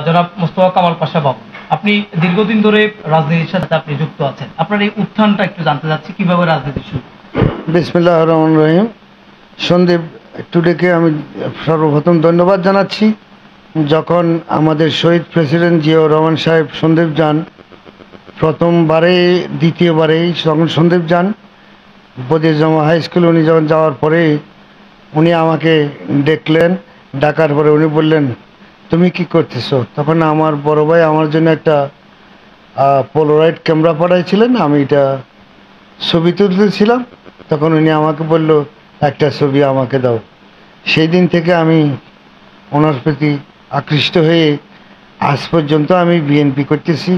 জনাব মোস্তফা কামাল পাশা বাবু, আপনি দীর্ঘদিন ধরে রাজনীতির সাথে আপনি যুক্ত আছেন। আপনার এই উত্থানটা একটু জানতে চাচ্ছি, কিভাবে রাজনীতি শুরু? বিসমিল্লাহির রহমানির রহিম। সন্দীপ টুডেকে আমি সর্বপ্রথম ধন্যবাদ জানাচ্ছি। যখন আমাদের শহীদ প্রেসিডেন্ট জিয়াউর রহমান সাহেব সন্দীপ যান, প্রথমবারে দ্বিতীয়বারেই যখন সন্দীপ যান বদিউজ্জামান হাই স্কুল, উনি যখন যাওয়ার পরে উনি আমাকে দেখলেন। ডাকার পরে উনি বললেন, তুমি কি করতেছো? তখন আমার বড় ভাই আমার জন্য একটা পোলারয়েড ক্যামেরা পাঠাইছিলেন, আমি এটা ছবি তুলতেছিলাম। তখন উনি আমাকে বলল, একটা ছবি আমাকে দাও। সেই দিন থেকে আমি ওনার প্রতি আকৃষ্ট হয়ে আজ পর্যন্ত আমি বিএনপি করতেছি।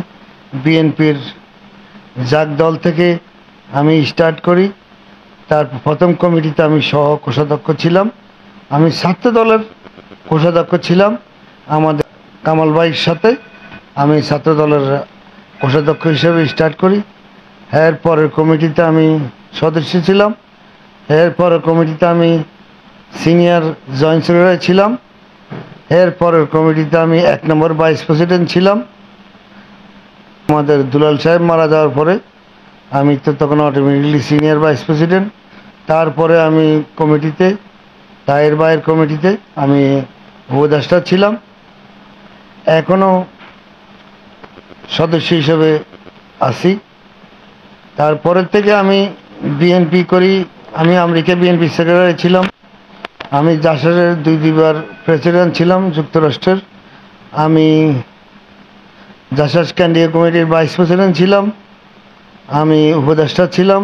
বিএনপির জাগ দল থেকে আমি স্টার্ট করি। তার প্রথম কমিটিতে আমি সহ কোষাধ্যক্ষ ছিলাম। আমি ছাত্র দলের কোষাধ্যক্ষ ছিলাম আমাদের কামাল ভাইয়ের সাথে। আমি ছাত্র দলের কোষাধ্যক্ষ হিসেবে স্টার্ট করি। এরপরের কমিটিতে আমি সদস্য ছিলাম। এরপরের কমিটিতে আমি সিনিয়র জয়েন্ট সেক্রেটারি ছিলাম। এরপরের কমিটিতে আমি 1 নম্বর ভাইস প্রেসিডেন্ট ছিলাম। আমাদের দুলাল সাহেব মারা যাওয়ার পরে আমি তো তখন অটোমেটিকলি সিনিয়র ভাইস প্রেসিডেন্ট। তারপরে আমি কমিটিতে তাহের ভাইয়ের কমিটিতে আমি উপদেষ্টা ছিলাম। এখনও সদস্য হিসেবে আছি। তারপরের থেকে আমি বিএনপি করি। আমি আমেরিকা বিএনপি সেক্রেটারি ছিলাম। আমি জাসারের 2 বার প্রেসিডেন্ট ছিলাম যুক্তরাষ্ট্রের। আমি জাসাস কেন্দ্রীয় কমিটির ভাইস প্রেসিডেন্ট ছিলাম। আমি উপদেষ্টা ছিলাম।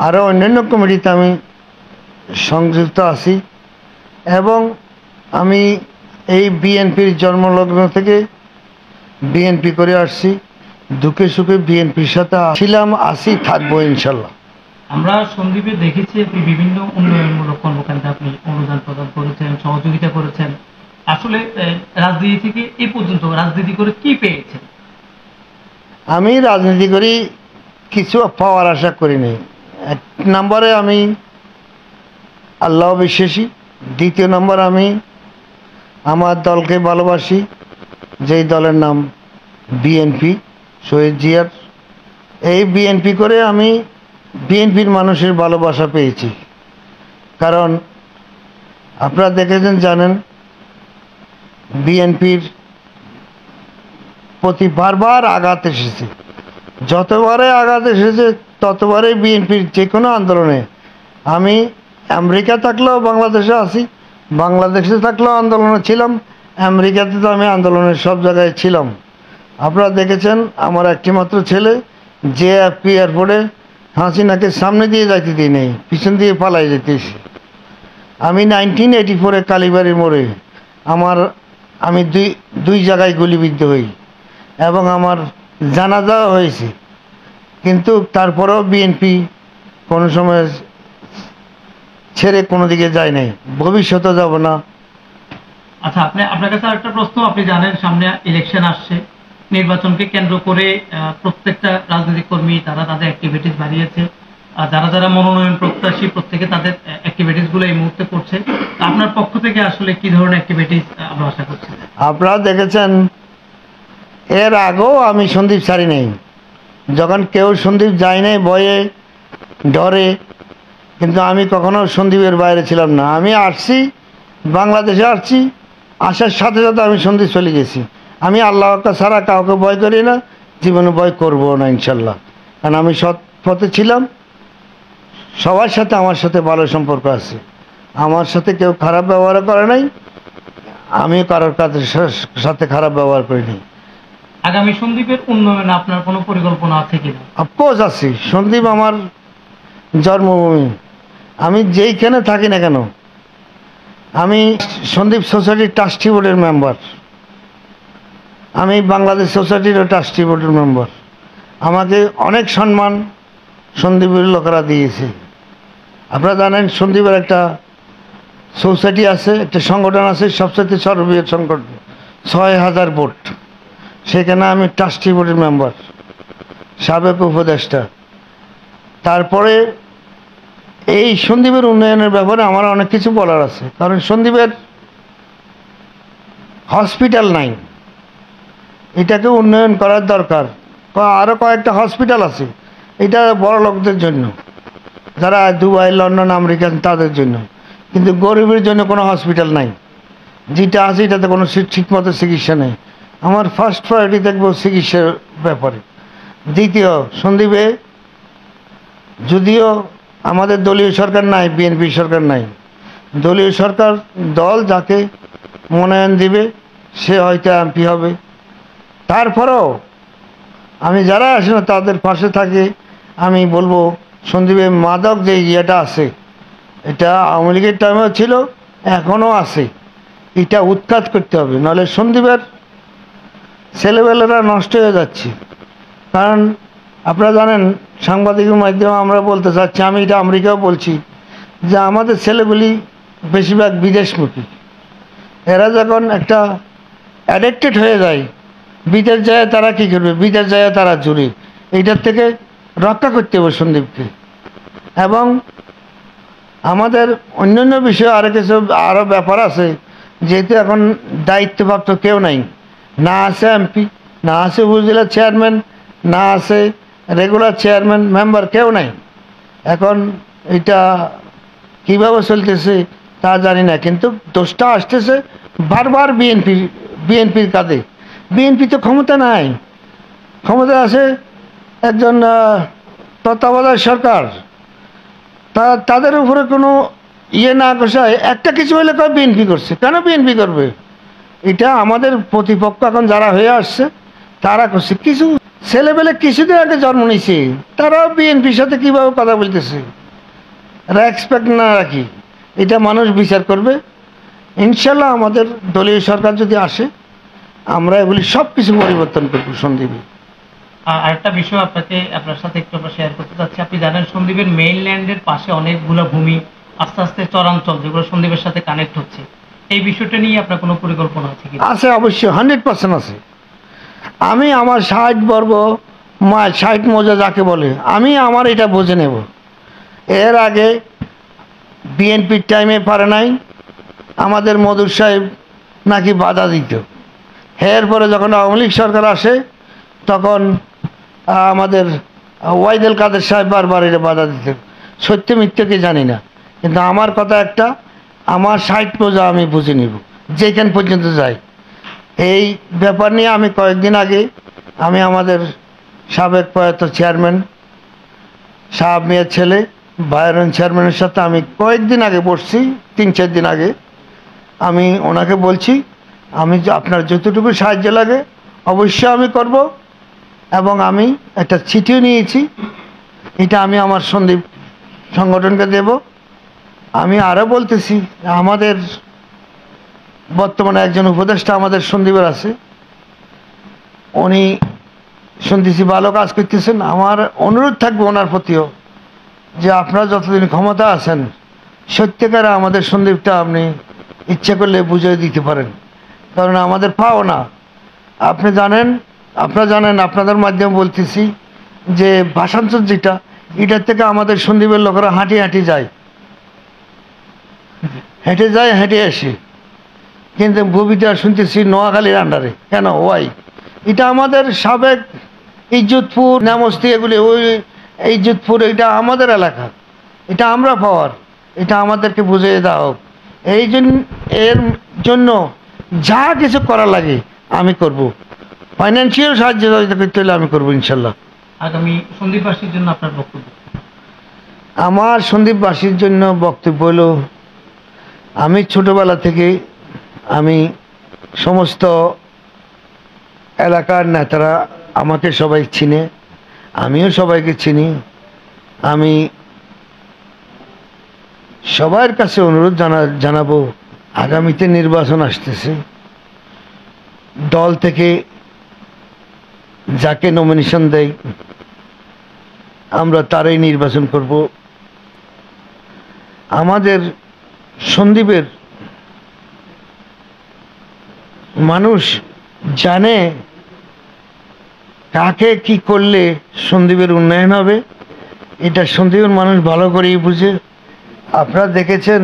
আরও অন্যান্য কমিটিতে আমি সংযুক্ত আছি এবং আমি এই বিএনপির জন্মলগ্ন থেকে বিএনপি করে আসছি। দুঃখে সুখে বিএনপির সাথে ছিলাম, আছি, থাকবো ইনশাল্লাহ। আমরা সন্দীপে দেখেছি আপনি বিভিন্ন উন্নয়নমূলক কর্মকাণ্ডে আপনি অনুদান প্রদান করেছেন, সহযোগিতা করেছেন। আসলে রাজনীতি থেকে এই পর্যন্ত রাজনীতি করে কি পেয়েছেন? আমি রাজনীতি করি কিছু পাওয়ার আশা করিনি। 1 নম্বরে আমি আল্লাহ বিশ্বাসী। দ্বিতীয় নম্বর আমি আমার দলকে ভালোবাসি, যেই দলের নাম বিএনপি, শহীদ জিয়ার। এই বিএনপি করে আমি বিএনপির মানুষের ভালোবাসা পেয়েছি। কারণ আপনারা দেখেছেন, জানেন, বিএনপির প্রতি বারবার আঘাত এসেছে। যতবারে আঘাত এসেছে ততবারে বিএনপির যে কোনো আন্দোলনে আমি আমেরিকা থাকলেও বাংলাদেশে আছি, বাংলাদেশে থাকলেও আন্দোলনে ছিলাম, আমেরিকাতে তো আমি আন্দোলনের সব জায়গায় ছিলাম। আপনারা দেখেছেন আমার একটি মাত্র ছেলে জেএফপি এয়ারপোর্টে হাসিনাকে সামনে দিয়ে যাইতে দিই নেই, পিছন দিয়ে পালাই যেতেছি। আমি 1984-এ কালীবাড়ির মোড়ে আমি দুই জায়গায় গুলিবিদ্ধ হই এবং আমার জানাজা হয়েছে। কিন্তু তারপরেও বিএনপি কোনো সময় ছেড়ে কোনো দিকে যায় নাই, ভবিষ্যতে যাব না। আচ্ছা, আপনার কাছে একটা প্রশ্ন। আপনি জানেন সামনে ইলেকশন আসছে, নির্বাচনকে কেন্দ্র করে প্রত্যেকটা রাজনৈতিক কর্মী তারা তাদের অ্যাক্টিভিটিস বাড়িয়েছে। যারা যারা মনোনয়ন প্রত্যাশী প্রত্যেকে তাদের অ্যাক্টিভিটিস গুলো এই মুহূর্তে করছে। আপনার পক্ষ থেকে আসলে কি ধরনের অ্যাক্টিভিটিস আমরা আশা করছি? আপনারা দেখেছেন এর আগেও আমি সন্দীপ ছাড়ি নেই। যখন কেউ সন্দীপ যায় নাই ভয়ে ডরে, কিন্তু আমি কখনো সন্দীপের বাইরে ছিলাম না। আমি আসছি, বাংলাদেশে আসছি, আসার সাথে সাথে আমি সন্দীপ চলে গেছি। আমি আল্লাহ ছাড়া কাউকে ভয় করি না, জীবনে ভয় করবো না ইনশাল্লাহ। কারণ আমি সৎ পথে ছিলাম। সবার সাথে আমার সাথে ভালো সম্পর্ক আছে। আমার সাথে কেউ খারাপ ব্যবহার করে নাই, আমিও কারোর কাছে সাথে খারাপ ব্যবহার করিনি। আগামী সন্দীপের উন্নয়নে আপনার কোনো পরিকল্পনা আছে কিনা? অফকোর্স আছে। সন্দীপ আমার জন্মভূমি। আমি যেইখানে থাকি না কেন, আমি সন্দীপ সোসাইটির ট্রাস্টি বোর্ডের মেম্বার। আমি বাংলাদেশ সোসাইটিরও ট্রাস্টি বোর্ডের মেম্বার। আমাকে অনেক সম্মান সন্দীপের লোকেরা দিয়েছে। আপনারা জানেন সন্দীপের একটা সোসাইটি আছে, একটা সংগঠন আছে, সবচেয়ে সর্ববৃহৎ সংগঠন, 6000 ভোট। সেখানে আমি ট্রাস্টি বোর্ডের মেম্বার, সাবেক উপদেষ্টা। তারপরে এই সন্দীপের উন্নয়নের ব্যাপারে আমার অনেক কিছু বলার আছে। কারণ সন্দীপের হসপিটাল নাই, এটাকে উন্নয়ন করার দরকার। আরও কয়েকটা হসপিটাল আছে, এটা বড় লোকদের জন্য, যারা দুবাই, লন্ডন, আমেরিকান, তাদের জন্য, কিন্তু গরিবের জন্য কোনো হসপিটাল নাই। যেটা আছে এটাতে কোনো ঠিকমতো চিকিৎসা নেই। আমার ফার্স্ট প্রায়োরিটি দেখবো চিকিৎসার ব্যাপারে। দ্বিতীয়, সন্দ্বীপে যদিও আমাদের দলীয় সরকার নাই, বিএনপি সরকার নাই, দলীয় সরকার দল যাকে মনোনয়ন দিবে সে হয়তো এমপি হবে। তারপরেও আমি যারা আসে না তাদের পাশে থাকি। আমি বলবো সন্দ্বীপে মাদক যে ইয়েটা আছে, এটা আওয়ামী লীগের টাইমেও ছিল, এখনও আছে, এটা উৎখাত করতে হবে, নাহলে সন্দ্বীপের ছেলেবেলেরা নষ্ট হয়ে যাচ্ছে। কারণ আপনারা জানেন, সাংবাদিকের মাধ্যমে আমরা বলতে চাচ্ছি, আমি এটা আমেরিকাও বলছি, যে আমাদের ছেলেগুলি বেশিরভাগ বিদেশমুখী। এরা যখন একটা অ্যাডিক্টেড হয়ে যায়, বিদেশ যায় তারা কী করবে, বিদেশ যায় তারা জুড়ে। এইটার থেকে রক্ষা করতে হবে সন্দ্বীপকে। এবং আমাদের অন্যান্য বিষয়ে আরও ব্যাপার আছে, যেহেতু এখন দায়িত্বপ্রাপ্ত কেউ নাই, না আছে এমপি, না আছে উপজেলা চেয়ারম্যান, না আছে রেগুলার চেয়ারম্যান মেম্বার, কেউ নাই। এখন এটা কীভাবে চলতেছে তা জানি না, কিন্তু দোষটা আসতেছে বারবার বিএনপির কাঁধে। বিএনপি তো ক্ষমতা নাই, ক্ষমতা আছে একজন তত্ত্বাবধায়ক সরকার, তাদের উপরে কোনো ইয়ে না কষায় একটা কিছু হলে কয় বিএনপি করছে। কেন বিএনপি করবে? এটা আমাদের প্রতিপক্ষ এখন যারা হয়ে আসছে তারা করছে। কিছু ছেলেবেলে কিছুদিন আগে জন্ম নিয়েছে, তারাও বিএনপির সাথে কীভাবে কথা বলতেছে, রেসপেক্ট না রাখি, এটা মানুষ বিচার করবে। ইনশাল্লাহ আমাদের দলীয় সরকার যদি আসে, আমরা এগুলি সব কিছু পরিবর্তন করবো সন্দ্বীপে। আরেকটা বিষয় আপনার সাথে একটু শেয়ার করতে চাচ্ছি। আপনি জানেন সন্দ্বীপের মেইনল্যান্ডের পাশে অনেকগুলো ভূমি আস্তে আস্তে চরাঞ্চল, যেগুলো সন্দ্বীপের সাথে কানেক্ট হচ্ছে, এই বিষয়টা নিয়ে আপনার কোনো পরিকল্পনা আছে কি? আছে, অবশ্যই 100% আছে। আমি আমার 60 বর্গ মাইল, 60 মৌজা যাকে বলে, আমি আমার এটা বুঝে নেব। এর আগে বিএনপির টাইমে পারে নাই, আমাদের মধুর সাহেব নাকি বাধা দিত। এরপরে যখন আওয়ামী লীগ সরকার আসে, তখন আমাদের ওয়াইদুল কাদের সাহেব বারবার এটা বাধা দিত। সত্য মিথ্যে কি জানি না, কিন্তু আমার কথা একটা, আমার 60 মৌজা আমি বুঝে নিব যেখান পর্যন্ত যাই। এই ব্যাপার নিয়ে আমি কয়েকদিন আগে আমি আমাদের সাবেক প্রয়াত চেয়ারম্যান সাহেব মেয়ের ছেলে বায়রন চেয়ারম্যানের সাথে আমি কয়েকদিন আগে বসছি, 3-4 দিন আগে। আমি ওনাকে বলছি, আমি আপনার যতটুকু সাহায্য লাগে অবশ্যই আমি করব, এবং আমি একটা চিঠিও নিয়েছি, এটা আমি আমার সন্দ্বীপ সংগঠনকে দেব। আমি আরও বলতেছি, আমাদের বর্তমানে একজন উপদেষ্টা আমাদের সন্দ্বীপের আছে, উনি শুনতেছি ভালো কাজ করতেছেন। আমার অনুরোধ থাকবে ওনার প্রতিও, যে আপনারা যতদিন ক্ষমতা আছেন, সত্যিকারে আমাদের সন্দ্বীপটা আপনি ইচ্ছা করলে বুঝিয়ে দিতে পারেন, কারণ আমাদের পাও না। আপনারা জানেন, আপনাদের মাধ্যমে বলতেছি যে ভাষাঞ্চল যেটা, এটার থেকে আমাদের সন্দ্বীপের লোকেরা হাঁটি হাঁটি যায়, হেঁটে যায়, হেঁটে আসে, কিন্তু ভূমিটা শুনতেছি নোয়াখালীর আন্ডারে। কেন? ওয়াই, এটা আমাদের সাবেক ইজ্জতপুর, নেমস্তি, এগুলি ওই ইজ্জতপুর, এটা আমাদের এলাকা, এটা আমরা পাওয়ার, এটা আমাদেরকে বুঝিয়ে দেওয়া হোক। এর জন্য যা কিছু করা লাগে আমি করব, ফাইন্যান্সিয়াল সাহায্য করতে হলে আমি করবো ইনশাল্লাহ। আগামী সন্দ্বীপবাসীর জন্য আপনার বক্তব্য? আমার সন্দ্বীপবাসীর জন্য বক্তব্য হলো, আমি ছোটোবেলা থেকে আমি সমস্ত এলাকার নেতারা আমাকে সবাই চিনে, আমিও সবাইকে চিনি। আমি সবার কাছে অনুরোধ জানাবো, আগামীতে নির্বাচন আসতেছে, দল থেকে যাকে নমিনেশন দেয় আমরা তারাই নির্বাচন করব। আমাদের সন্দ্বীপের মানুষ জানে কাকে কি করলে সন্দ্বীপের উন্নয়ন হবে, এটা সন্দ্বীপের মানুষ ভালো করেই বুঝে। আপনারা দেখেছেন,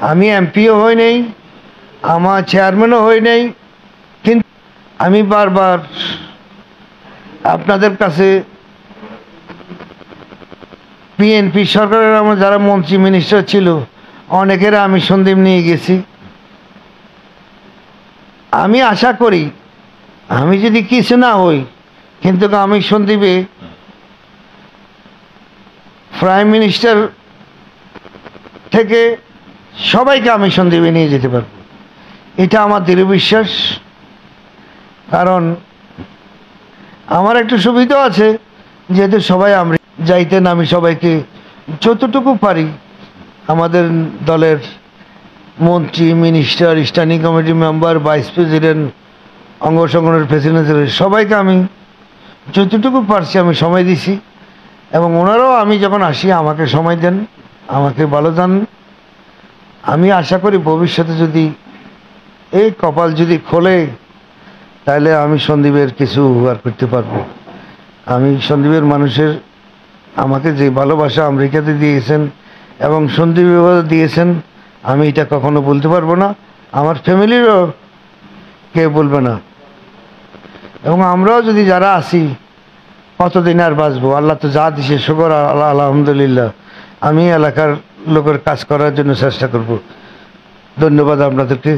আমি এমপিও হই নাই, আমার চেয়ারম্যানও হই নাই, কিন্তু আমি বারবার আপনাদের কাছে বিএনপি সরকারের আমার যারা মন্ত্রী মিনিস্টার ছিল অনেকের আমি সন্দীপ নিয়ে গেছি। আমি আশা করি আমি যদি কিছু না হই, কিন্তু আমি সন্দীপে প্রাইম মিনিস্টার থেকে সবাইকে আমি সন্দীপে নিয়ে যেতে পারব, এটা আমার দৃঢ় বিশ্বাস। কারণ আমার একটা সুবিধা আছে, যেহেতু সবাই আমরা যাইতেন, আমি সবাইকে যতটুকু পারি আমাদের দলের মন্ত্রী minister standing committee member vice president অঙ্গ সংগঠনের প্রেসিডেন্ট সবাইকে আমি যতটুকু পারছি আমি সময় দিছি, এবং ওনারাও আমি যখন আসি আমাকে সময় দেন, আমাকে ভালো দেন। আমি আশা করি ভবিষ্যতে যদি এই কপাল যদি খোলে তাহলে আমি সন্দীপের কিছু উপকার করতে পারবো। আমি সন্দীপের মানুষের আমাকে যে ভালোবাসা আমেরিকাতে দিয়েছেন এবং সন্দীপও দিয়েছেন, আমি এটা কখনো বলতে পারবো না, আমার ফ্যামিলিরও কেউ বলবে না। এবং আমরাও যদি যারা আছি কতদিন আর বাঁচবো, আল্লাহ তো যা দিছে শুকর আল্লাহ, আলহামদুলিল্লাহ। আমি এলাকার লোকের কাজ করার জন্য চেষ্টা করব। ধন্যবাদ আপনাদেরকে।